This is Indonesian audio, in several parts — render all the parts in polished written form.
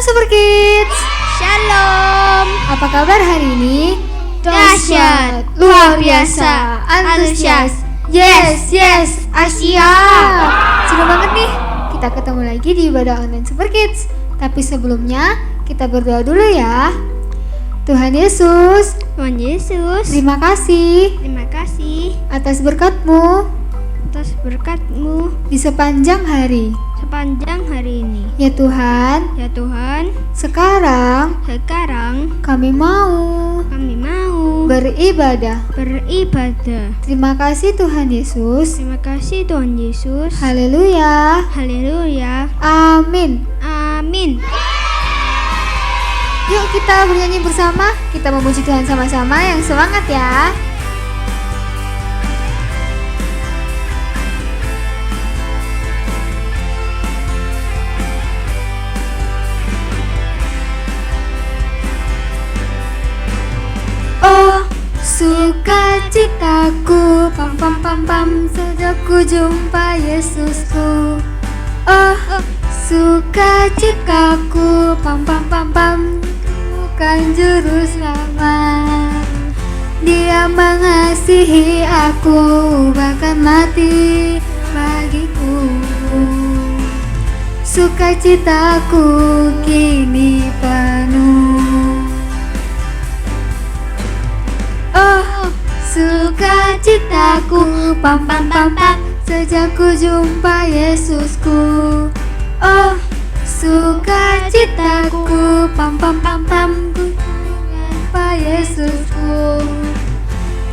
Super Kids. Shalom. Apa kabar hari ini? Dahsyat, luar biasa, antusias. Yes, Asia. Senang banget nih kita ketemu lagi di ibadah online Super Kids. Tapi sebelumnya kita berdoa dulu ya. Tuhan Yesus, terima kasih atas berkat-Mu di sepanjang hari ini. Ya Tuhan, sekarang kami mau beribadah. Terima kasih Tuhan Yesus. Haleluya. Amin. Yuk kita bernyanyi bersama. Kita memuji Tuhan sama-sama. Yang semangat ya. Oh, sukacitaku, pam pam pam pam, sejak ku jumpa Yesusku. Oh, sukacitaku, pam pam pam pam, bukan juru selamat. Dia mengasihi aku, bahkan mati bagiku. Sukacitaku kini penuh. Oh, sukacitaku, pam pam pam pam, sejak ku jumpa Yesusku. Oh, sukacitaku, pam pam pam pam, ku jumpa Yesusku.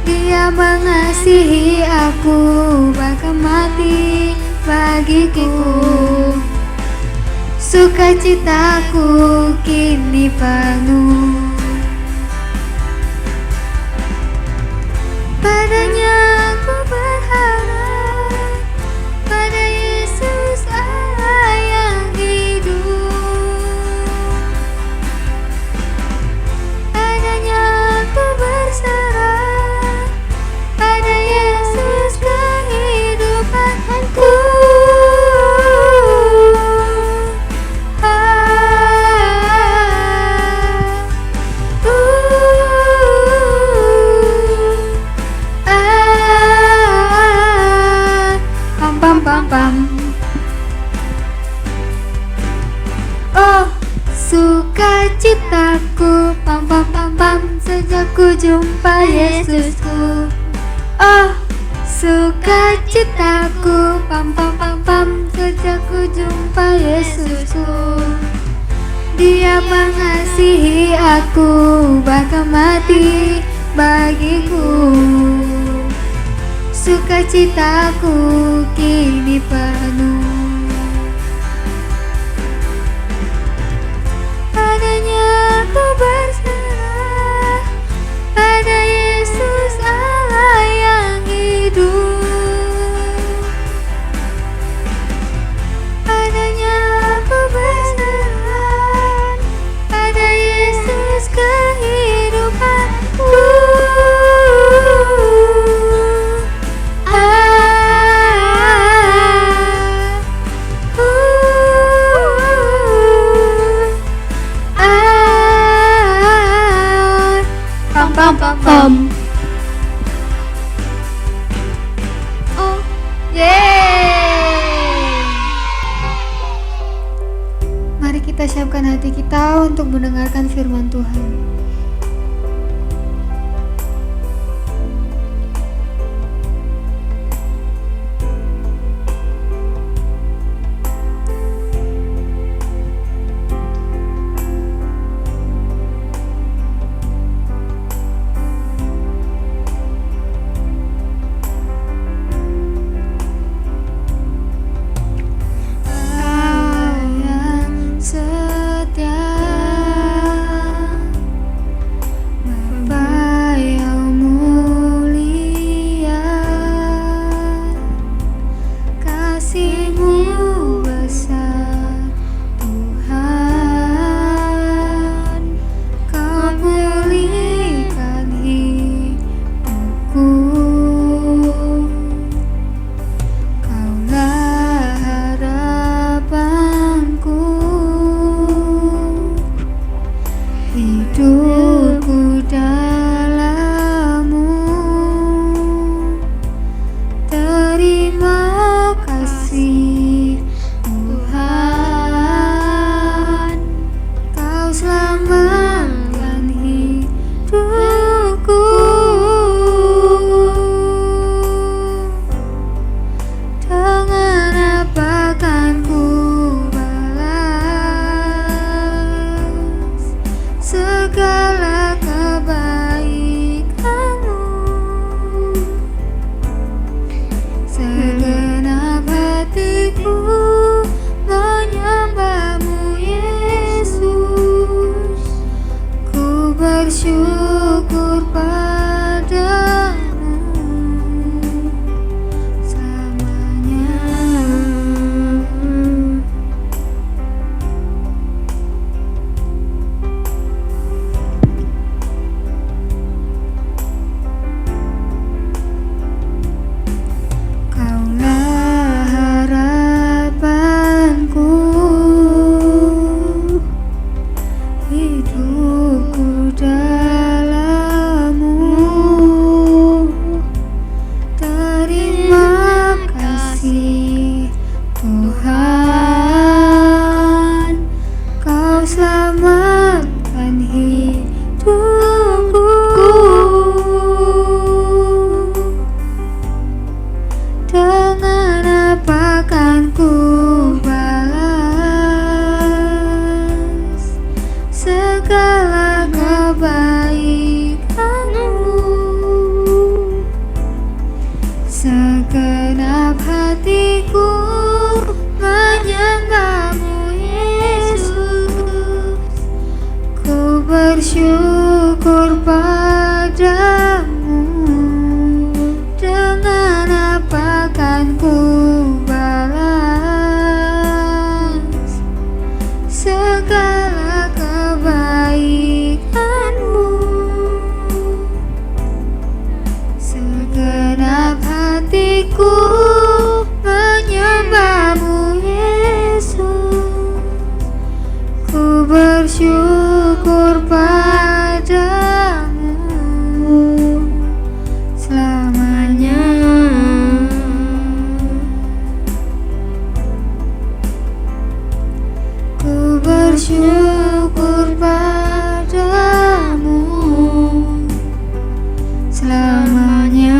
Dia mengasihi aku, bahkan mati bagiku. Sukacitaku kini penuh. Padanya aku berharap, pada Yesus Allah yang hidup. Padanya aku berserah, pada Yesus kehidupanku. Oh, sukacitaku, pam pam pam pam, sejak ku jumpa Yesusku. Oh, sukacitaku, pam pam pam pam, sejak ku jumpa Yesusku. Dia mengasihi aku, bahkan mati bagiku. Sukacitaku kini penuh. Padanya aku berserah, pada Yesus Allah yang hidup. Padanya aku berserah, pada Yesus kehidupanku. Pam. Oh, yeay. Mari kita siapkan hati kita untuk mendengarkan firman Tuhan. bersyukur padamu selamanya.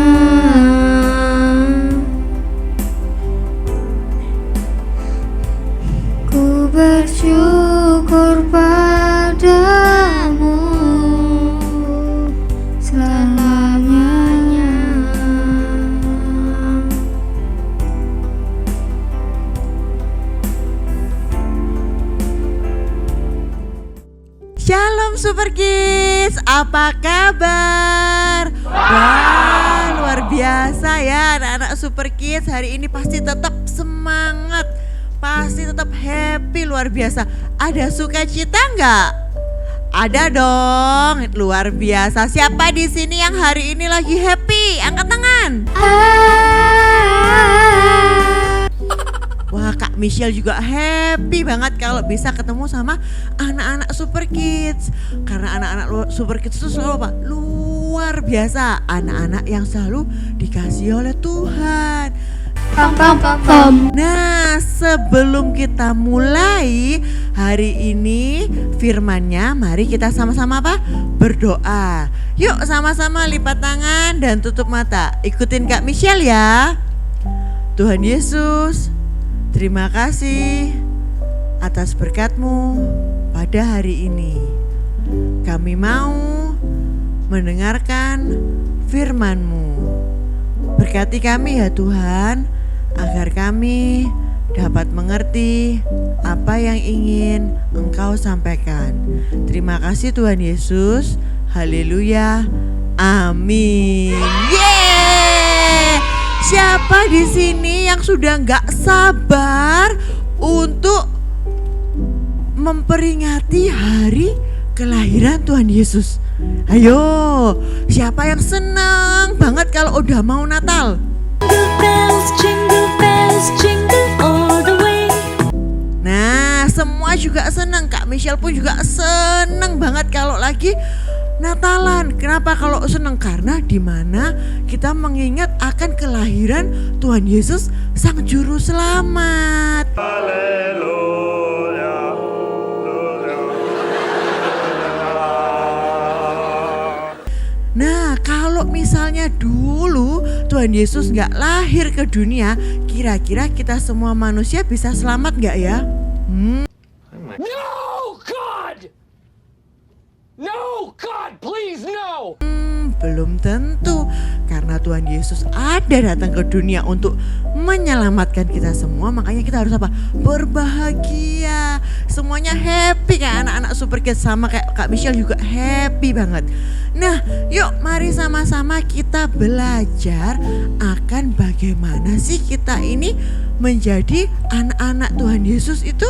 Ku bersyukur padamu selamanya. Shalom Super Kids, apa kabar? Wah, luar biasa ya anak-anak Super Kids. Hari ini pasti tetap semangat, pasti tetap happy, luar biasa. Ada sukacita nggak? Ada dong, luar biasa. Siapa di sini yang hari ini lagi happy? Angkat tangan. Wah, Kak Michelle juga happy banget kalau bisa ketemu sama anak-anak Super Kids. Karena anak-anak Super Kids itu selalu apa? Luar biasa. Anak-anak yang selalu dikasih oleh Tuhan. Nah, sebelum kita mulai hari ini firman-Nya, mari kita sama-sama apa? Berdoa. Yuk sama-sama lipat tangan dan tutup mata. Ikutin Kak Michelle ya. Tuhan Yesus, terima kasih atas berkat-Mu pada hari ini. Kami mau mendengarkan firman-Mu. Berkati kami ya Tuhan, agar kami dapat mengerti apa yang ingin Engkau sampaikan. Terima kasih Tuhan Yesus. Haleluya. Amin. Yeay! Siapa di sini yang sudah nggak sabar untuk memperingati hari kelahiran Tuhan Yesus? Ayo, siapa yang senang banget kalau udah mau Natal? Jingle bells, jingle all the way. Nah, semua juga senang. Kak Michelle pun juga senang banget kalau lagi Natalan. Kenapa kalau senang? Karena di mana kita mengingat akan kelahiran Tuhan Yesus Sang Juru Selamat. Nah, kalau misalnya dulu Tuhan Yesus nggak lahir ke dunia, kira-kira kita semua manusia bisa selamat nggak ya? No, God! No, God, please, no! Belum tentu, karena Tuhan Yesus ada datang ke dunia untuk menyelamatkan kita semua. Makanya kita harus apa? Berbahagia. Semuanya happy, kayak anak-anak Super Kids, sama kayak Kak Michelle juga happy banget. Nah, yuk mari sama-sama kita belajar akan bagaimana sih kita ini menjadi anak-anak Tuhan Yesus itu.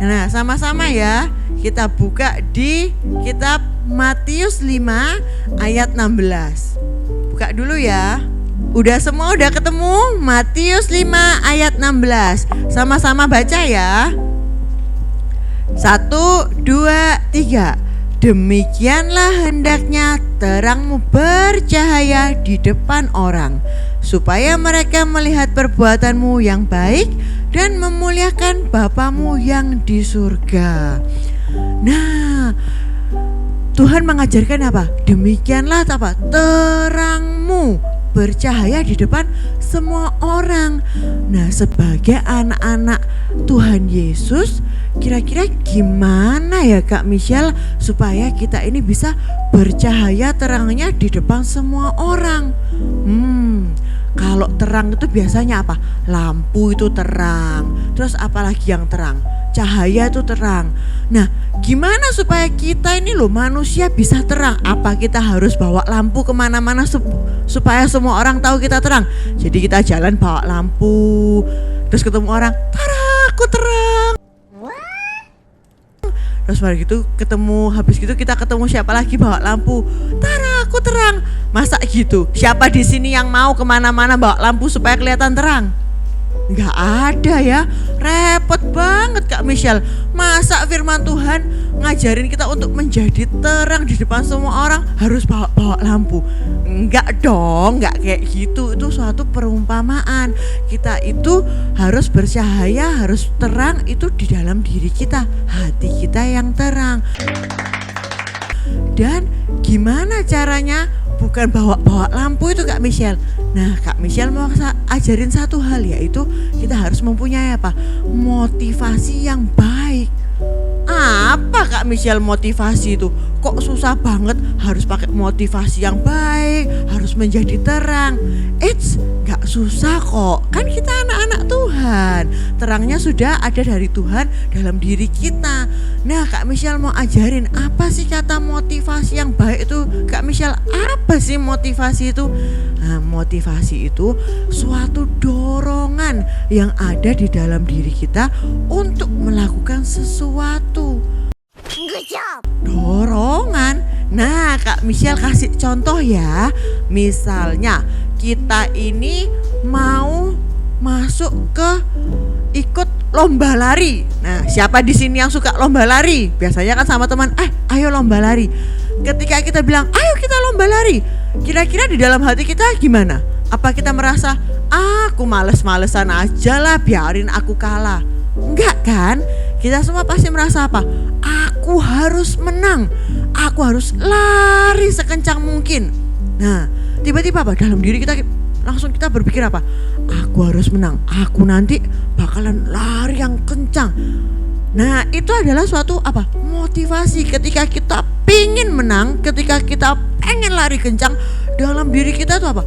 Nah, sama-sama ya, kita buka di kitab Matius 5 ayat 16. Buka dulu ya. Udah semua udah ketemu? Matius 5 ayat 16. Sama-sama baca ya. 1, 2, 3. Demikianlah hendaknya terangmu bercahaya di depan orang, supaya mereka melihat perbuatanmu yang baik dan memuliakan Bapamu yang di surga. Nah, Tuhan mengajarkan apa? Demikianlah apa? Terangmu bercahaya di depan semua orang. Nah, sebagai anak-anak Tuhan Yesus, kira-kira gimana ya Kak Michelle supaya kita ini bisa bercahaya terangnya di depan semua orang? Kalau terang itu biasanya apa? Lampu itu terang. Terus apalagi yang terang? Cahaya itu terang. Nah, gimana supaya kita ini loh manusia bisa terang? Apa kita harus bawa lampu kemana-mana supaya semua orang tahu kita terang? Jadi kita jalan bawa lampu, terus ketemu orang, "Tara, aku terang." Terus baru gitu habis gitu kita ketemu siapa lagi bawa lampu, "Tara, aku terang." Masa gitu? Siapa di sini yang mau kemana-mana bawa lampu supaya kelihatan terang? Nggak ada ya. Repot banget Kak Michelle. Masa firman Tuhan ngajarin kita untuk menjadi terang di depan semua orang harus bawa lampu? Enggak dong, enggak kayak gitu. Itu suatu perumpamaan. Kita itu harus bercahaya, harus terang itu di dalam diri kita, hati kita yang terang. Dan gimana caranya? Bukan bawa lampu itu Kak Michelle. Nah Kak Michelle mau ajarin satu hal, yaitu kita harus mempunyai apa? Motivasi yang baik. Apa Kak Michelle motivasi itu? Kok susah banget harus pakai motivasi yang baik, harus menjadi terang. Gak susah kok, kan kita anak-anak Tuhan. Terangnya sudah ada dari Tuhan dalam diri kita. Nah Kak Michelle mau ajarin apa sih kata motivasi yang baik itu? Kak Michelle, apa sih motivasi itu? Nah, motivasi itu suatu dorongan yang ada di dalam diri kita untuk melakukan sesuatu. Dorongan. Nah Kak Michelle kasih contoh ya. Misalnya kita ini mau masuk ke ikut lomba lari. Nah, siapa di sini yang suka lomba lari? Biasanya kan sama teman, ayo lomba lari. Ketika kita bilang, ayo kita lomba lari, kira-kira di dalam hati kita gimana? Apa kita merasa, aku males-malesan aja lah, biarin aku kalah? Enggak kan? Kita semua pasti merasa apa? Aku harus menang. Aku harus lari sekencang mungkin. Nah, tiba-tiba apa? Dalam diri kita langsung kita berpikir apa? Aku harus menang. Aku nanti bakalan lari yang kencang. Nah, itu adalah suatu apa? Motivasi. Ketika kita pingin menang, ketika kita pengen lari kencang, dalam diri kita tuh apa?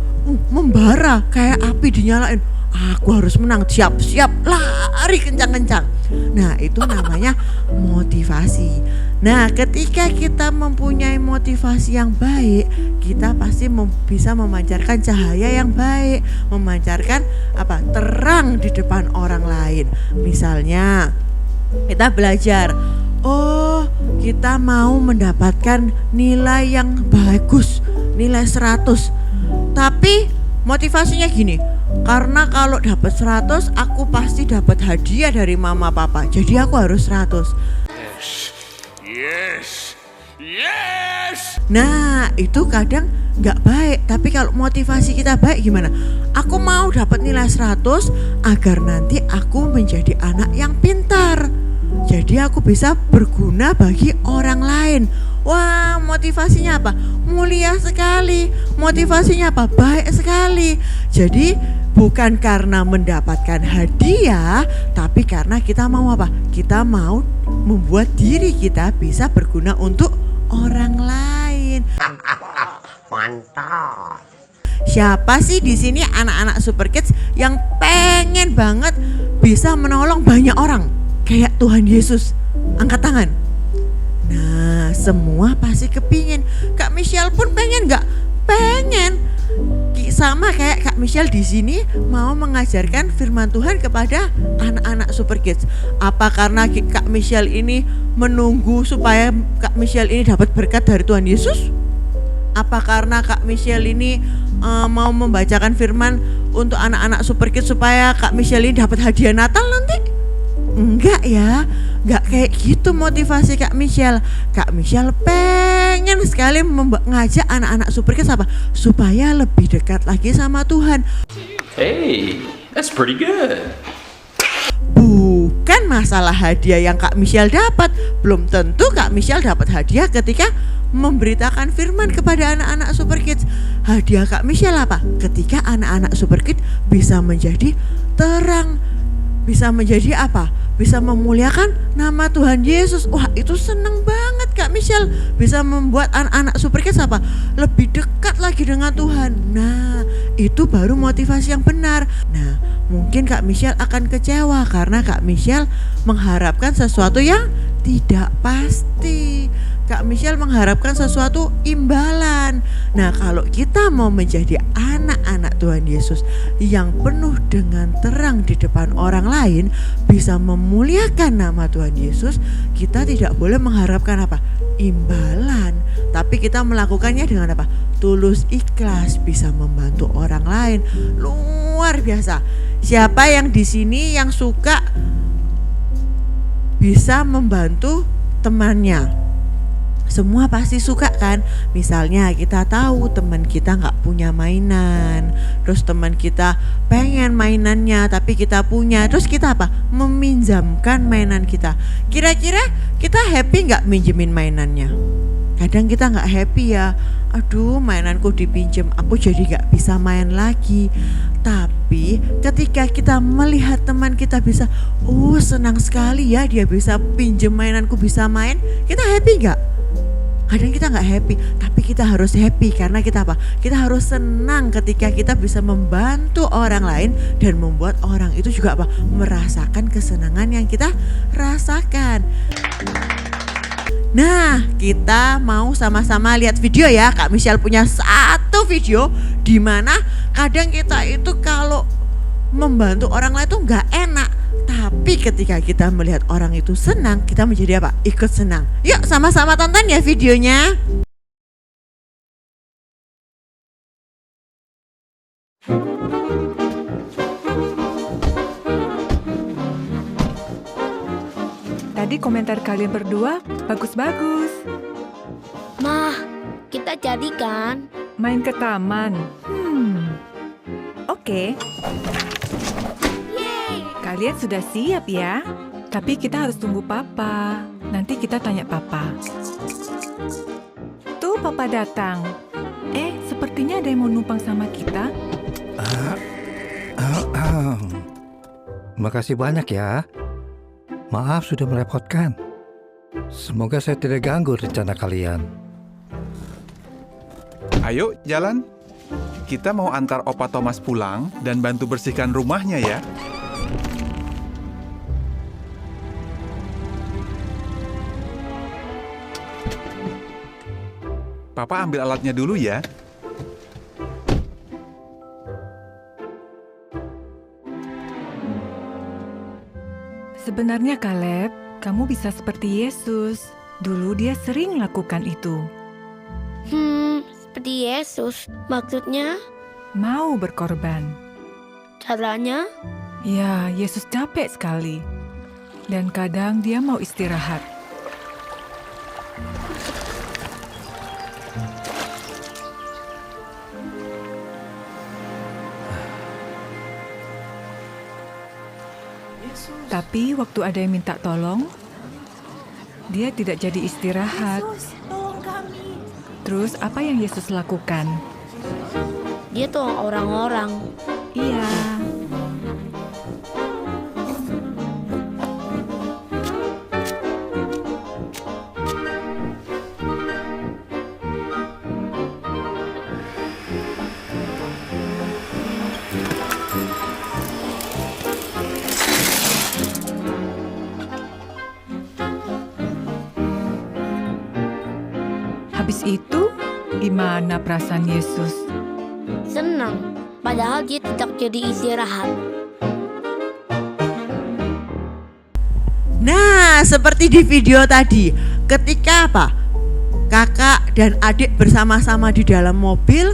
Membara kayak api dinyalain. Aku harus menang, siap-siap lari kencang-kencang. Nah itu namanya motivasi. Nah ketika kita mempunyai motivasi yang baik, kita pasti bisa memancarkan cahaya yang baik, memancarkan apa? Terang di depan orang lain. Misalnya kita belajar, kita mau mendapatkan nilai yang bagus, nilai 100. Tapi motivasinya gini, karena kalau dapat 100 aku pasti dapat hadiah dari mama papa, jadi aku harus 100. Yes. Nah itu kadang gak baik. Tapi kalau motivasi kita baik gimana? Aku mau dapat nilai 100 agar nanti aku menjadi anak yang pintar, jadi aku bisa berguna bagi orang lain. Wah, motivasinya apa? Mulia sekali. Motivasinya apa? Baik sekali. Jadi bukan karena mendapatkan hadiah, tapi karena kita mau apa? Kita mau membuat diri kita bisa berguna untuk orang lain. Mantap. Siapa sih di sini anak-anak Super Kids yang pengen banget bisa menolong banyak orang kayak Tuhan Yesus? Angkat tangan. Nah, semua pasti kepingin. Kak Michelle pun pengen gak? Pengen. Sama kayak Kak Michelle di sini mau mengajarkan firman Tuhan kepada anak-anak Super Kids. Apa karena Kak Michelle ini menunggu supaya Kak Michelle ini dapat berkat dari Tuhan Yesus? Apa karena Kak Michelle ini mau membacakan firman untuk anak-anak Super Kids supaya Kak Michelle ini dapat hadiah Natal nanti? Enggak ya, enggak kayak gitu motivasi Kak Michelle. Kak Michelle pengen sekali ngajak anak-anak Super Kids apa? Supaya lebih dekat lagi sama Tuhan. Hey, that's pretty good. Bukan masalah hadiah yang Kak Michelle dapat. Belum tentu Kak Michelle dapat hadiah ketika memberitakan firman kepada anak-anak Super Kids. Hadiah Kak Michelle apa? Ketika anak-anak Super Kids bisa menjadi terang, bisa menjadi apa? Bisa memuliakan nama Tuhan Yesus. Wah, itu seneng banget Kak Michelle. Bisa membuat anak-anak Super Kids apa? Lebih dekat lagi dengan Tuhan. Nah, itu baru motivasi yang benar. Nah, mungkin Kak Michelle akan kecewa karena Kak Michelle mengharapkan sesuatu yang tidak pasti. Kak Michelle mengharapkan sesuatu imbalan. Nah, kalau kita mau menjadi anak-anak Tuhan Yesus yang penuh dengan terang di depan orang lain, bisa memuliakan nama Tuhan Yesus, kita tidak boleh mengharapkan apa? Imbalan. Tapi kita melakukannya dengan apa? Tulus ikhlas, bisa membantu orang lain. Luar luar biasa. Siapa yang di sini yang suka bisa membantu temannya? Semua pasti suka kan? Misalnya kita tahu teman kita nggak punya mainan, terus teman kita pengen mainannya tapi kita punya, terus kita apa? Meminjamkan mainan kita. Kira-kira kita happy nggak minjemin mainannya? Kadang kita nggak happy ya. Aduh, mainanku dipinjam, aku jadi nggak bisa main lagi. Tapi ketika kita melihat teman kita bisa, oh senang sekali ya dia bisa pinjam mainanku, bisa main, kita happy nggak? Kadang kita nggak happy, tapi kita harus happy karena kita apa? Kita harus senang ketika kita bisa membantu orang lain dan membuat orang itu juga apa? Merasakan kesenangan yang kita rasakan. Nah, kita mau sama-sama lihat video ya. Kak Michelle punya satu video di mana kadang kita itu kalau membantu orang lain itu nggak enak. Tapi ketika kita melihat orang itu senang, kita menjadi apa? Ikut senang. Yuk sama-sama tonton ya videonya. Tadi komentar kalian berdua bagus-bagus. Mah, kita jadi kan? Main ke taman. Oke. Kalian sudah siap ya? Tapi kita harus tunggu Papa. Nanti kita tanya Papa. Tuh Papa datang. Sepertinya ada yang mau numpang sama kita. Makasih banyak ya. Maaf sudah merepotkan. Semoga saya tidak ganggu rencana kalian. Ayo jalan. Kita mau antar Opa Thomas pulang dan bantu bersihkan rumahnya ya. Papa ambil alatnya dulu ya. Sebenarnya Caleb, kamu bisa seperti Yesus. Dulu dia sering lakukan itu. Seperti Yesus. Maksudnya? Mau berkorban. Caranya? Ya, Yesus capek sekali. Dan kadang dia mau istirahat. Tapi waktu ada yang minta tolong, dia tidak jadi istirahat. Yesus, tolong kami. Terus apa yang Yesus lakukan? Dia tolong orang-orang. Iya. Habis itu, gimana perasaan Yesus? Senang. Padahal dia tidak jadi istirahat. Nah, seperti di video tadi, ketika apa? Kakak dan adik bersama-sama di dalam mobil,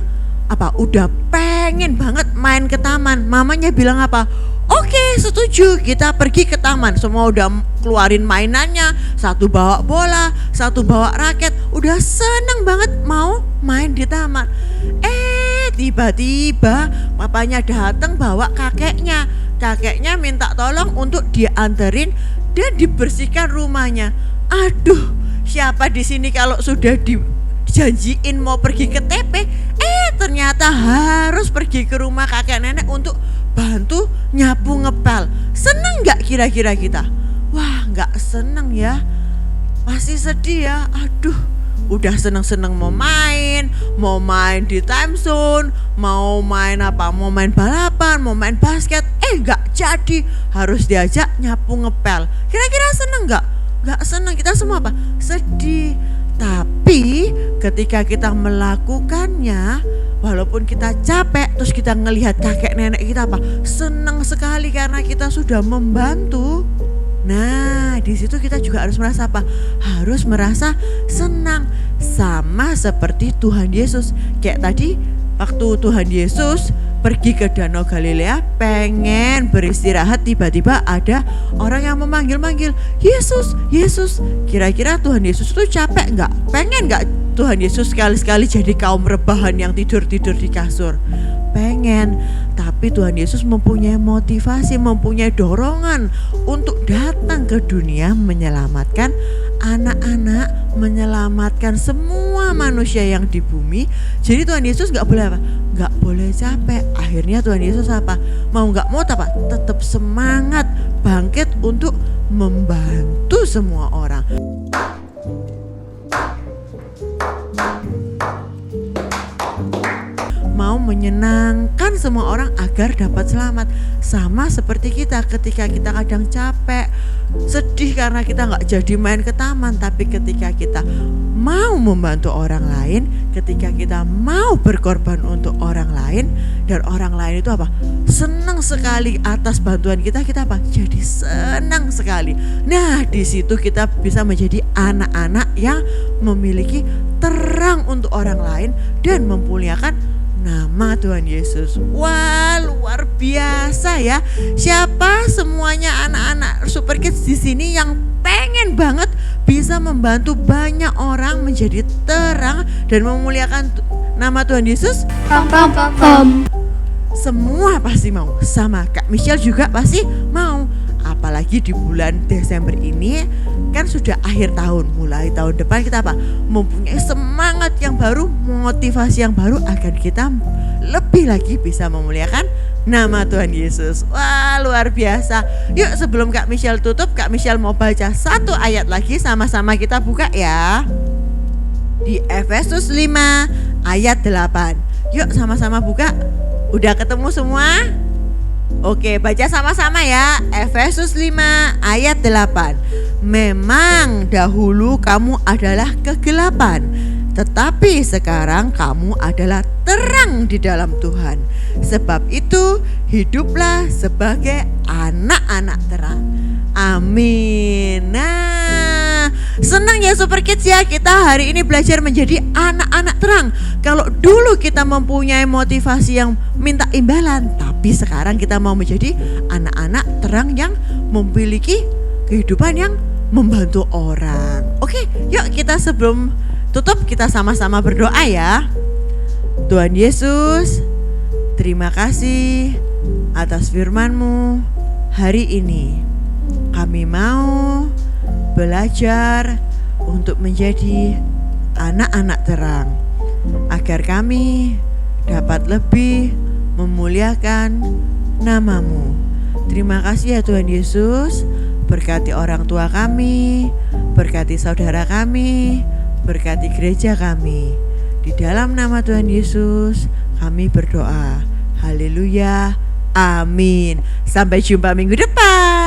udah pengen banget main ke taman. Mamanya bilang apa? Oke, setuju, kita pergi ke taman. Semua udah keluarin mainannya, satu bawa bola, satu bawa raket, udah seneng banget mau main di taman. Tiba-tiba papanya datang bawa kakeknya. Kakeknya minta tolong untuk dianterin dan dibersihkan rumahnya. Aduh, siapa di sini kalau sudah dijanjiin mau pergi ke TP, ternyata harus pergi ke rumah kakek nenek untuk bantu nyapu ngepel. Seneng gak kira-kira kita? Wah, gak seneng ya. Pasti sedih ya. Aduh, udah seneng-seneng mau main di time zone, mau main mau main balapan, mau main basket, gak jadi, harus diajak nyapu ngepel. Kira-kira seneng gak? Gak seneng, kita semua sedih. Tapi ketika kita melakukannya, walaupun kita capek, terus kita ngelihat kakek nenek kita seneng sekali karena kita sudah membantu. Nah, di situ kita juga harus merasa Harus merasa senang, sama seperti Tuhan Yesus. Kayak tadi waktu Tuhan Yesus pergi ke Danau Galilea pengen beristirahat, tiba-tiba ada orang yang memanggil-manggil, Yesus, Yesus. Kira-kira Tuhan Yesus itu capek nggak? Pengen nggak Tuhan Yesus sekali-sekali jadi kaum rebahan yang tidur-tidur di kasur? Pengen, tapi Tuhan Yesus mempunyai motivasi, mempunyai dorongan untuk datang ke dunia menyelamatkan anak-anak, menyelamatkan semua manusia yang di bumi. Jadi Tuhan Yesus nggak boleh apa? Nggak boleh capek. Akhirnya Tuhan Yesus apa? Mau nggak mau apa? Tetap semangat, bangkit untuk membantu semua orang. Mau menyenangkan semua orang agar dapat selamat. Sama seperti kita ketika kita kadang capek, sedih karena kita gak jadi main ke taman. Tapi ketika kita mau membantu orang lain, ketika kita mau berkorban untuk orang lain, dan orang lain itu apa? Senang sekali atas bantuan kita apa? Jadi senang sekali. Nah, di situ kita bisa menjadi anak-anak yang memiliki terang untuk orang lain dan memuliakan nama Tuhan Yesus. Wah, luar biasa ya. Siapa semuanya anak-anak Super Kids di sini yang pengen banget bisa membantu banyak orang menjadi terang dan memuliakan nama Tuhan Yesus? Semua pasti mau. Sama Kak Michelle juga pasti mau. Apalagi di bulan Desember ini kan sudah akhir tahun, mulai tahun depan kita apa? Mempunyai semangat yang baru, motivasi yang baru agar kita lebih lagi bisa memuliakan nama Tuhan Yesus. Wah, luar biasa. Yuk, sebelum Kak Michelle tutup, Kak Michelle mau baca satu ayat lagi, sama-sama kita buka ya. Di Efesus 5 ayat 8. Yuk sama-sama buka. Udah ketemu semua? Oke, baca sama-sama ya. Efesus 5 ayat 8. Memang dahulu kamu adalah kegelapan, tetapi sekarang kamu adalah terang di dalam Tuhan. Sebab itu hiduplah sebagai anak-anak terang. Amin. Nah, senang ya Super Kids ya, kita hari ini belajar menjadi anak-anak terang. Kalau dulu kita mempunyai motivasi yang minta imbalan, tapi sekarang kita mau menjadi anak-anak terang yang memiliki kehidupan yang membantu orang. Oke, yuk kita sebelum tutup kita sama-sama berdoa ya. Tuhan Yesus, terima kasih atas firman-Mu hari ini. Kami mau belajar untuk menjadi anak-anak terang, agar kami dapat lebih memuliakan nama-Mu. Terima kasih ya Tuhan Yesus, berkati orang tua kami, berkati saudara kami, berkati gereja kami. Di dalam nama Tuhan Yesus kami berdoa. Haleluya, amin. Sampai jumpa minggu depan.